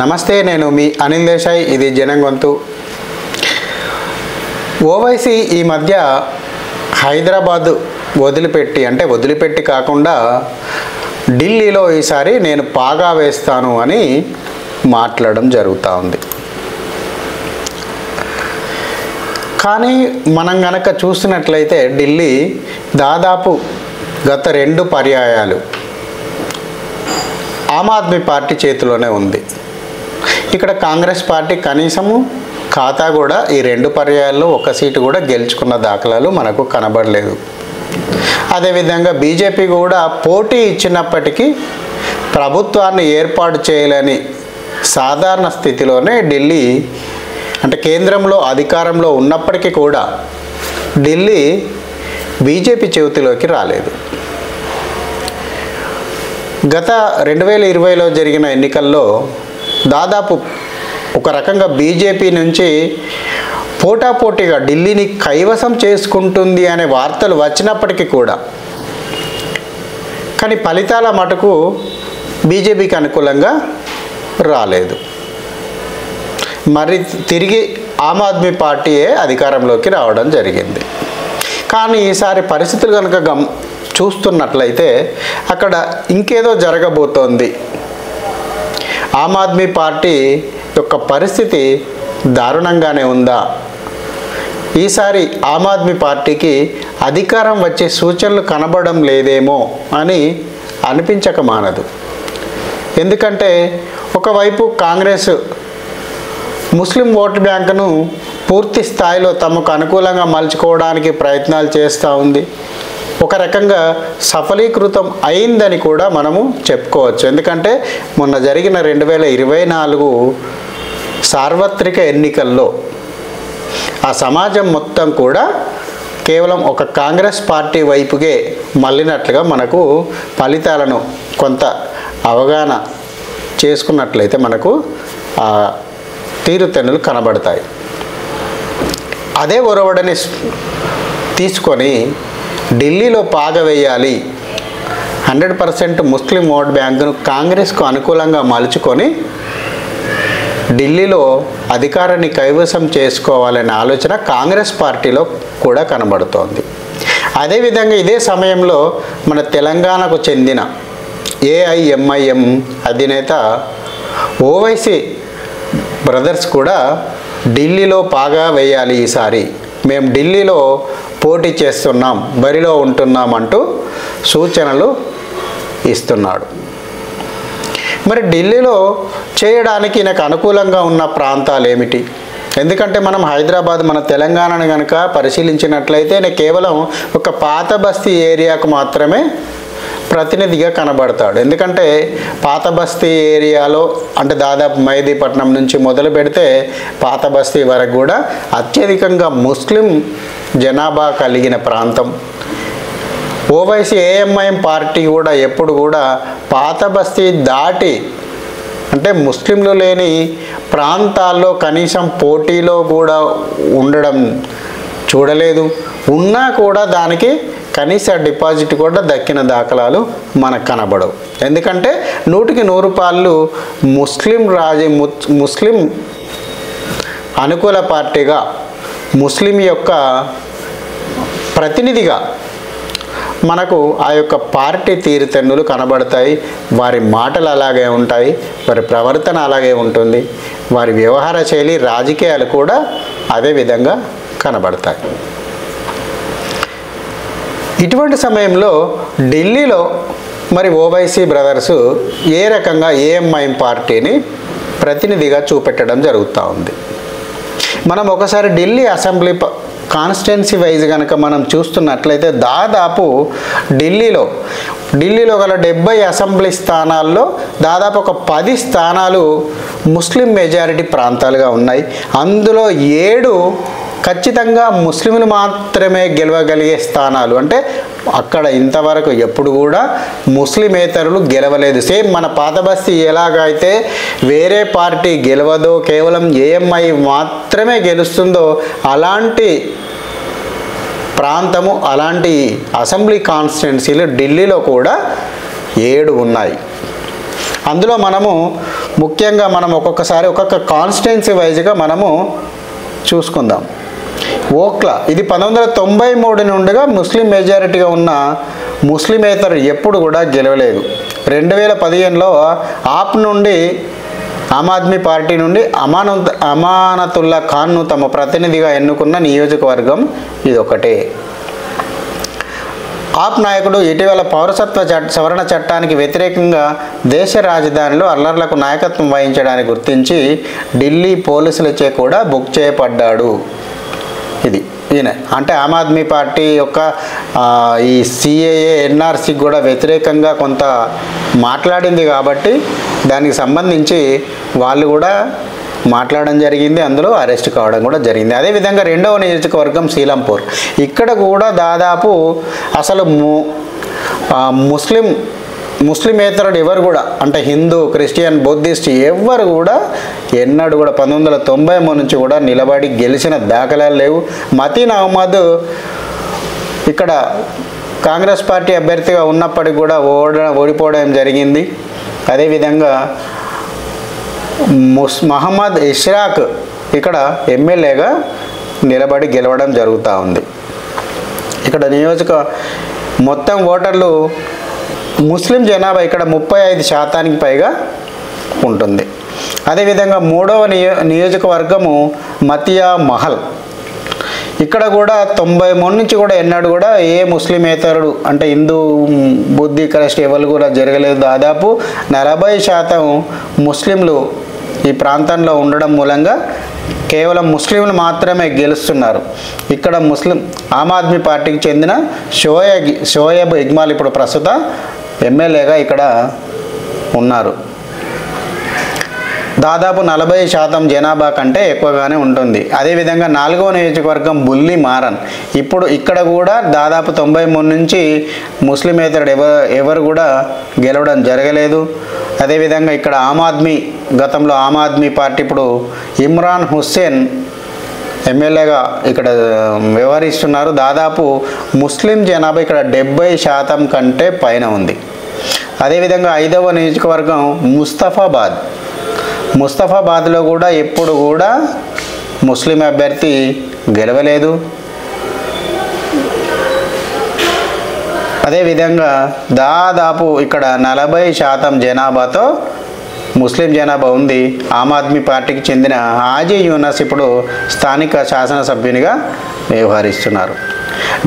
నమస్తే, నేను మీ అనిల్ దేశాయ్. ఇది జనం గొంతు. ఓవైసీ ఈ మధ్య హైదరాబాద్ వదిలిపెట్టి కాకుండా ఢిల్లీలో ఈసారి నేను పాగా వేస్తాను అని మాట్లాడడం జరుగుతూ ఉంది. కానీ మనం గనక చూసినట్లయితే ఢిల్లీ దాదాపు గత 2 పర్యాయాలు ఆమ్ ఆద్మీ పార్టీ చేతిలోనే ఉంది. ఇక్కడ కాంగ్రెస్ పార్టీ కనీసము ఖాతా కూడా ఈ 2 పర్యాయాల్లో 1 సీటు కూడా గెలుచుకున్న దాఖలాలు మనకు కనబడలేదు. అదేవిధంగా బీజేపీ కూడా పోటీ ఇచ్చినప్పటికీ ప్రభుత్వాన్ని ఏర్పాటు చేయలేని సాధారణ స్థితిలోనే ఢిల్లీ, అంటే కేంద్రంలో అధికారంలో ఉన్నప్పటికీ కూడా ఢిల్లీ బీజేపీ చేతిలోకి రాలేదు. గత 2020లో జరిగిన ఎన్నికల్లో దాదాపు ఒక రకంగా బీజేపీ నుంచి పోటాపోటీగా ఢిల్లీని కైవసం చేసుకుంటుంది అనే వార్తలు వచ్చినప్పటికీ కూడా కానీ ఫలితాల మటుకు బీజేపీకి అనుకూలంగా రాలేదు. మరి తిరిగి ఆమ్ ఆద్మీ పార్టీయే అధికారంలోకి రావడం జరిగింది. కానీ ఈసారి పరిస్థితులు కనుక చూస్తున్నట్లయితే అక్కడ ఇంకేదో జరగబోతోంది. ఆమ్ ఆద్మీ పార్టీ యొక్క పరిస్థితి దారుణంగానే ఉందా? ఈసారి ఆమ్ ఆద్మీ పార్టీకి అధికారం వచ్చే సూచనలు కనబడడం లేదేమో అని అనిపించక మానదు. ఎందుకంటే ఒకవైపు కాంగ్రెస్ ముస్లిం ఓటు బ్యాంకును పూర్తి స్థాయిలో తమకు అనుకూలంగా మలుచుకోవడానికి ప్రయత్నాలు చేస్తూ ఉంది. ఒక రకంగా సఫలీకృతం అయిందని కూడా మనము చెప్పుకోవచ్చు. ఎందుకంటే మొన్న జరిగిన 2024 సార్వత్రిక ఎన్నికల్లో ఆ సమాజం మొత్తం కూడా కేవలం ఒక కాంగ్రెస్ పార్టీ వైపుకే మళ్ళినట్లుగా మనకు ఫలితాలను కొంత అవగాహన చేసుకున్నట్లయితే మనకు ఆ తీరుతెన్నులు కనబడతాయి. అదే ఒరవడిని తీసుకొని ఢిల్లీలో పాగా వేయాలి, 100% ముస్లిం ఓట్ బ్యాంకును కాంగ్రెస్కు అనుకూలంగా మలుచుకొని ఢిల్లీలో అధికారాన్ని కైవసం చేసుకోవాలనే ఆలోచన కాంగ్రెస్ పార్టీలో కూడా కనబడుతోంది. అదేవిధంగా ఇదే సమయంలో మన తెలంగాణకు చెందిన ఏఐఎంఐఎం అధినేత ఓవైసీ బ్రదర్స్ కూడా ఢిల్లీలో పాగా వేయాలి, ఈసారి మేము ఢిల్లీలో పోటీ చేస్తున్నాం, బరిలో ఉంటున్నాం అంటూ సూచనలు ఇస్తున్నాడు. మరి ఢిల్లీలో చేయడానికి నాకు అనుకూలంగా ఉన్న ప్రాంతాలు ఏమిటి? ఎందుకంటే మనం హైదరాబాద్, మన తెలంగాణను కనుక పరిశీలించినట్లయితే కేవలం ఒక పాత బస్తీ ఏరియాకు మాత్రమే ప్రతినిధిగా కనబడతాడు. ఎందుకంటే పాత బస్తీ ఏరియాలో అంటే దాదాపు మెహదీపట్నం నుంచి మొదలు పెడితే పాత బస్తీ వరకు కూడా అత్యధికంగా ముస్లిం జనాభా కలిగిన ప్రాంతం. ఓవైసీ ఏఎంఐఎం పార్టీ కూడా ఎప్పుడు కూడా పాత బస్తీ దాటి అంటే ముస్లింలు లేని ప్రాంతాల్లో కనీసం పోటీలో కూడా ఉండడం చూడలేదు. ఉన్నా కూడా దానికి కనీస డిపాజిట్ కూడా దక్కిన దాఖలాలు మనకు కనబడవు. ఎందుకంటే 100కి 100 రూపాయలు ముస్లిం అనుకూల పార్టీగా, ముస్లిం యొక్క ప్రతినిధిగా మనకు ఆ యొక్క పార్టీ తీరుతెన్నులు కనబడతాయి. వారి మాటలు అలాగే ఉంటాయి, వారి ప్రవర్తన అలాగే ఉంటుంది, వారి వ్యవహార శైలి, రాజకీయాలు కూడా అదే విధంగా కనబడతాయి. ఇటువంటి సమయంలో ఢిల్లీలో మరి ఓవైసీ బ్రదర్స్ ఏ రకంగా ఏఎంఐఎం పార్టీని ప్రతినిధిగా చూపెట్టడం జరుగుతూ ఉంది. మనం ఒకసారి ఢిల్లీ అసెంబ్లీ కాన్స్టిట్యున్సీ వైజ్ కనుక మనం చూస్తున్నట్లయితే దాదాపు ఢిల్లీలో గల 70 అసెంబ్లీ స్థానాల్లో దాదాపు ఒక 10 స్థానాలు ముస్లిం మెజారిటీ ప్రాంతాలుగా ఉన్నాయి. అందులో 7 ఖచ్చితంగా ముస్లింలు మాత్రమే గెలవగలిగే స్థానాలు. అంటే అక్కడ ఇంతవరకు ఎప్పుడు కూడా ముస్లిమేతరులు గెలవలేదు. సేమ్ మన పాత బస్తీ ఎలాగైతే వేరే పార్టీ గెలవదో, కేవలం ఏఎంఐ మాత్రమే గెలుస్తుందో అలాంటి ప్రాంతము, అలాంటి అసెంబ్లీ కాన్స్టిట్యున్సీలు ఢిల్లీలో కూడా 7 ఉన్నాయి. అందులో మనము ముఖ్యంగా మనం ఒక్కొక్కసారి ఒక్కొక్క కాన్స్టిట్యున్సీ వైజ్గా మనము చూసుకుందాం. ఓక్లా ఇది 1993 నుండిగా ముస్లిం మెజారిటీగా ఉన్న ముస్లిమేతరుడు ఎప్పుడు కూడా గెలవలేదు. 2015లో ఆప్ నుండి ఆమ్ ఆద్మీ పార్టీ నుండి అమానతుల్లా ఖాన్ను తమ ప్రతినిధిగా ఎన్నుకున్న నియోజకవర్గం ఇదొకటే. ఆప్ నాయకుడు ఇటీవల పౌరసత్వ సవరణ చట్టానికి వ్యతిరేకంగా దేశ రాజధానిలో అల్లర్లకు నాయకత్వం వహించడానికి గుర్తించి ఢిల్లీ పోలీసులచే కూడా బుక్ చేయబడ్డాడు. ఇది ఈయన అంటే ఆమ్ ఆద్మీ పార్టీ యొక్క ఈ సిఏఏ ఎన్ఆర్సీకి కూడా వ్యతిరేకంగా కొంత మాట్లాడింది కాబట్టి దానికి సంబంధించి వాళ్ళు కూడా మాట్లాడడం జరిగింది, అందులో అరెస్ట్ కావడం కూడా జరిగింది. అదేవిధంగా రెండవ నియోజకవర్గం సీలంపూర్. ఇక్కడ కూడా దాదాపు అసలు ముస్లిమేతరుడు ఎవరు కూడా అంటే హిందూ, క్రిస్టియన్, బౌద్ధిస్ట్ ఎవరు కూడా ఎన్నడూ కూడా 1993 నుంచి కూడా నిలబడి గెలిచిన దాఖలాలు లేవు. మతీన్ అహ్మద్ ఇక్కడ కాంగ్రెస్ పార్టీ అభ్యర్థిగా ఉన్నప్పటికీ కూడా ఓడిపోవడం జరిగింది. అదేవిధంగా మహమ్మద్ ఇష్రాక్ ఇక్కడ ఎమ్మెల్యేగా నిలబడి గెలవడం జరుగుతూ ఉంది. ఇక్కడ మొత్తం ఓటర్లు ముస్లిం జనాభా ఇక్కడ 35% పైగా ఉంటుంది. అదేవిధంగా మూడవ నియోజకవర్గము మతియా మహల్. ఇక్కడ కూడా 93 నుంచి కూడా ఎన్నడూ కూడా ఏ ముస్లిమేతరుడు అంటే హిందూ, బుద్ధి, క్రైస్ట్ ఎవరు కూడా జరగలేదు. దాదాపు 40% ముస్లింలు ఈ ప్రాంతంలో ఉండడం మూలంగా కేవలం ముస్లింలు మాత్రమే గెలుస్తున్నారు. ఇక్కడ ఆమ్ ఆద్మీ పార్టీకి చెందిన షోయబ్ ఇక్బాల్ ఇప్పుడు ప్రస్తుత ఎమ్మెల్యేగా ఇక్కడ ఉన్నారు. దాదాపు 40% జనాభా కంటే ఎక్కువగానే ఉంటుంది. అదేవిధంగా 4వ నియోజకవర్గం బుల్లి మారన్. ఇప్పుడు ఇక్కడ కూడా దాదాపు 93 నుంచి ముస్లిమేతరుడు ఎవరు కూడా గెలవడం జరగలేదు. అదేవిధంగా ఇక్కడ గతంలో ఆమ్ ఆద్మీ పార్టీ ఇప్పుడు ఇమ్రాన్ హుస్సేన్ ఎమ్మెల్యేగా ఇక్కడ వ్యవహరిస్తున్నారు. దాదాపు ముస్లిం జనాభా ఇక్కడ 70% కంటే పైన ఉంది. అదేవిధంగా 5వ నియోజకవర్గం ముస్తఫాబాద్లో కూడా ఎప్పుడు కూడా ముస్లిం అభ్యర్థి గెలవలేదు. అదేవిధంగా దాదాపు ఇక్కడ 40% జనాభాతో ముస్లిం జనాభా ఉంది. ఆమ్ ఆద్మీ పార్టీకి చెందిన హాజీ యూనస్ ఇప్పుడు స్థానిక శాసనసభ్యునిగా వ్యవహరిస్తున్నారు.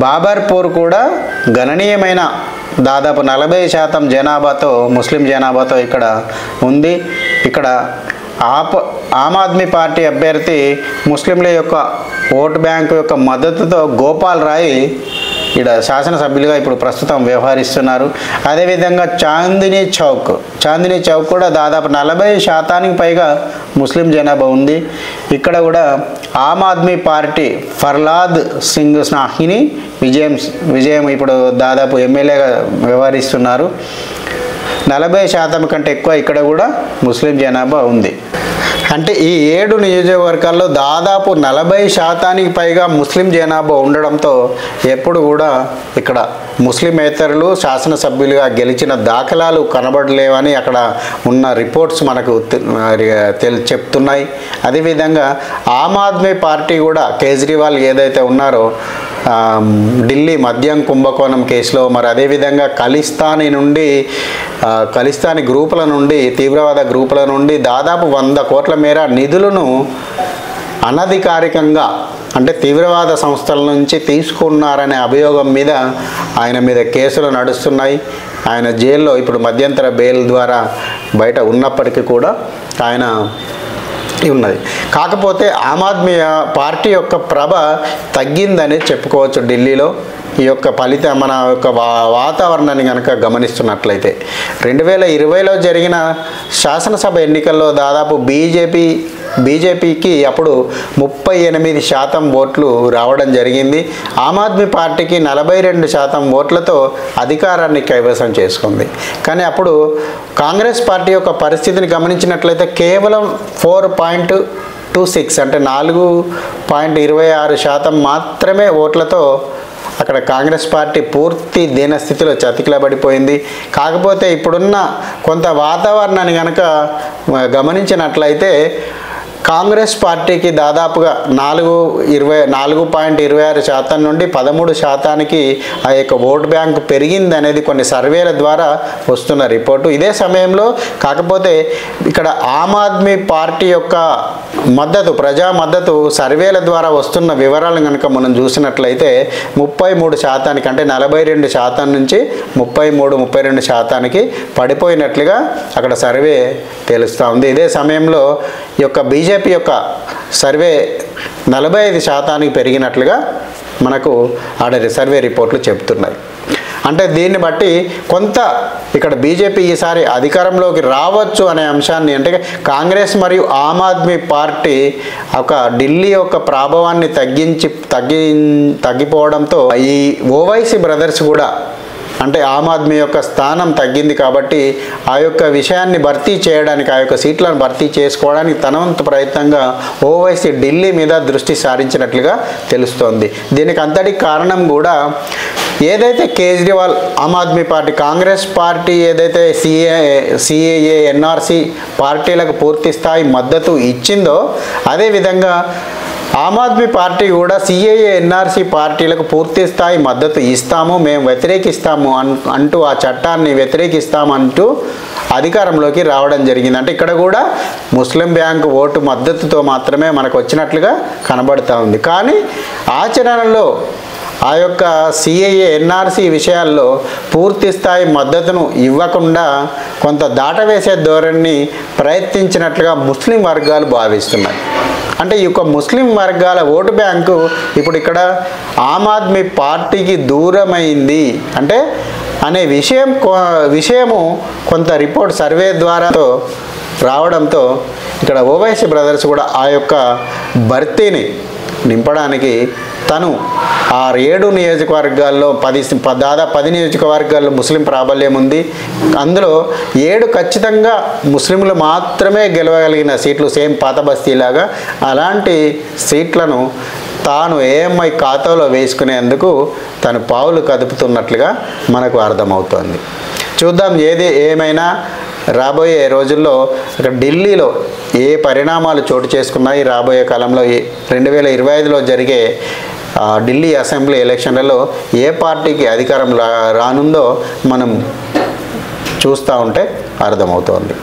బాబర్పూర్ కూడా గణనీయమైన దాదాపు 40% జనాభాతో ముస్లిం జనాభాతో ఇక్కడ ఉంది. ఇక్కడ ఆమ్ ఆద్మీ పార్టీ అభ్యర్థి ముస్లింల యొక్క ఓటు బ్యాంకు యొక్క మద్దతుతో గోపాల్ రాయ్ ఇక్కడ శాసనసభ్యులుగా ఇప్పుడు ప్రస్తుతం వ్యవహరిస్తున్నారు. అదేవిధంగా చాందినీ చౌక్ కూడా దాదాపు 40% పైగా ముస్లిం జనాభా ఉంది. ఇక్కడ కూడా ఆమ్ ఆద్మీ పార్టీ ఫర్లాద్ సింగ్ సాహ్ని విజయం ఇప్పుడు దాదాపు ఎమ్మెల్యేగా వ్యవహరిస్తున్నారు. 40% కంటే ఎక్కువ ఇక్కడ కూడా ముస్లిం జనాభా ఉంది. అంటే ఈ 7 నియోజకవర్గాల్లో దాదాపు 40% పైగా ముస్లిం జనాభా ఉండడంతో ఎప్పుడు కూడా ఇక్కడ ముస్లిమేతరులు శాసనసభ్యులుగా గెలిచిన దాఖలాలు కనబడలేవని అక్కడ ఉన్న రిపోర్ట్స్ మనకు చెప్తున్నాయి. అదేవిధంగా ఆమ్ ఆద్మీ పార్టీ కూడా కేజ్రీవాల్ ఏదైతే ఉన్నారో ఢిల్లీ మద్యం కుంభకోణం కేసులో మరి అదేవిధంగా ఖలిస్తానీ గ్రూపుల నుండి తీవ్రవాద గ్రూపుల నుండి దాదాపు 100 కోట్ల మేర నిధులను అనధికారికంగా అంటే తీవ్రవాద సంస్థల నుంచి తీసుకున్నారనే అభియోగం మీద ఆయన మీద కేసులు నడుస్తున్నాయి. ఆయన జైల్లో ఇప్పుడు మధ్యంతర బెయిల్ ద్వారా బయట ఉన్నప్పటికీ కూడా ఆయన ఉన్నది. కాకపోతే ఆమ్ ఆద్మీ పార్టీ యొక్క ప్రభ తగ్గిందని చెప్పుకోవచ్చు ఢిల్లీలో. ఈ యొక్క మన యొక్క వాతావరణాన్ని కనుక గమనిస్తున్నట్లయితే 2020లో జరిగిన శాసనసభ ఎన్నికల్లో దాదాపు బీజేపీకి అప్పుడు 38% ఓట్లు రావడం జరిగింది. ఆమ్ ఆద్మీ పార్టీకి 42% ఓట్లతో అధికారాన్ని కైవసం చేసుకుంది. కానీ అప్పుడు కాంగ్రెస్ పార్టీ యొక్క పరిస్థితిని గమనించినట్లయితే కేవలం 4.26 అంటే 4.26% మాత్రమే ఓట్లతో అక్కడ కాంగ్రెస్ పార్టీ పూర్తి దీనస్థితిలో చతికిలబడిపోయింది. కాకపోతే ఇప్పుడున్న కొంత వాతావరణాన్ని కనుక గమనించినట్లయితే కాంగ్రెస్ పార్టీకి దాదాపుగా 4.26% నుండి 13% ఆ యొక్క ఓట్ బ్యాంక్ పెరిగింది అనేది కొన్ని సర్వేల ద్వారా వస్తున్న రిపోర్టు. ఇదే సమయంలో కాకపోతే ఇక్కడ ఆమ్ ఆద్మీ పార్టీ యొక్క మద్దతు, ప్రజా మద్దతు సర్వేల ద్వారా వస్తున్న వివరాలను కనుక మనం చూసినట్లయితే 33% అంటే 42% నుంచి 32% పడిపోయినట్లుగా అక్కడ సర్వే తెలుస్తూ ఉంది. ఇదే సమయంలో ఈ యొక్క బీజేపీ యొక్క సర్వే 45% పెరిగినట్లుగా మనకు ఆడ సర్వే రిపోర్ట్లు చెబుతున్నాయి. అంటే దీన్ని బట్టి కొంత ఇక్కడ బీజేపీ ఈసారి అధికారంలోకి రావచ్చు అనే అంశాన్ని, అంటే కాంగ్రెస్ మరియు ఆమ్ ఆద్మీ పార్టీ ఒక ఢిల్లీ యొక్క ప్రభావాన్ని తగ్గిపోవడంతో ఈ ఓవైసీ బ్రదర్స్ కూడా, అంటే ఆమ్ ఆద్మీ యొక్క స్థానం తగ్గింది కాబట్టి ఆ యొక్క విషయాన్ని భర్తీ చేయడానికి, ఆ యొక్క సీట్లను భర్తీ చేసుకోవడానికి తన వంతు ప్రయత్నంగా ఓవైసీ ఢిల్లీ మీద దృష్టి సారించినట్లుగా తెలుస్తోంది. దీనికి అంతటి కారణం కూడా ఏదైతే కేజ్రీవాల్ ఆమ్ ఆద్మీ పార్టీ, కాంగ్రెస్ పార్టీ ఏదైతే సిఏఏ ఎన్ఆర్సీ పార్టీలకు పూర్తి స్థాయి మద్దతు ఇచ్చిందో అదేవిధంగా ఆమ్ ఆద్మీ పార్టీ కూడా సిఏఏ ఎన్ఆర్సీ పార్టీలకు పూర్తి స్థాయి మద్దతు ఇస్తాము, మేము వ్యతిరేకిస్తాము అంటూ ఆ చట్టాన్ని వ్యతిరేకిస్తామంటూ అధికారంలోకి రావడం జరిగింది. అంటే ఇక్కడ కూడా ముస్లిం బ్యాంకు ఓటు మద్దతుతో మాత్రమే మనకు వచ్చినట్లుగా కనబడుతూ ఉంది. కానీ ఆచరణలో ఆ యొక్క సిఏఏ ఎన్ఆర్సీ విషయాల్లో పూర్తి స్థాయి మద్దతును ఇవ్వకుండా కొంత దాటవేసే ధోరణిని ప్రయత్నించినట్లుగా ముస్లిం వర్గాలు భావిస్తున్నాయి. అంటే ఈ యొక్క ముస్లిం వర్గాల ఓటు బ్యాంకు ఇప్పుడు ఇక్కడ ఆమ్ ఆద్మీ పార్టీకి దూరమైంది అంటే అనే విషయము కొంత రిపోర్ట్ సర్వే ద్వారా రావడంతో ఇక్కడ ఓవైసీ బ్రదర్స్ కూడా ఆ యొక్క భర్తీని నింపడానికి తను ఆ 7 నియోజకవర్గాల్లో దాదాపు 10 నియోజకవర్గాల్లో ముస్లిం ప్రాబల్యం ఉంది. అందులో 7 ఖచ్చితంగా ముస్లింలు మాత్రమే గెలవగలిగిన సీట్లు, సేమ్ పాత బస్తీలాగా అలాంటి సీట్లను తాను ఏఎంఐ ఖాతాలో వేసుకునేందుకు తను పావులు కదుపుతున్నట్లుగా మనకు అర్థమవుతోంది. చూద్దాం ఏది ఏమైనా రాబోయే రోజుల్లో ఇక్కడ ఢిల్లీలో ఏ పరిణామాలు చోటు చేసుకున్నాయి, రాబోయే కాలంలో 2025లో జరిగే ఢిల్లీ అసెంబ్లీ ఎలక్షన్లలో ఏ పార్టీకి అధికారం రానుందో మనం చూస్తూ ఉంటే అర్థమవుతుంది.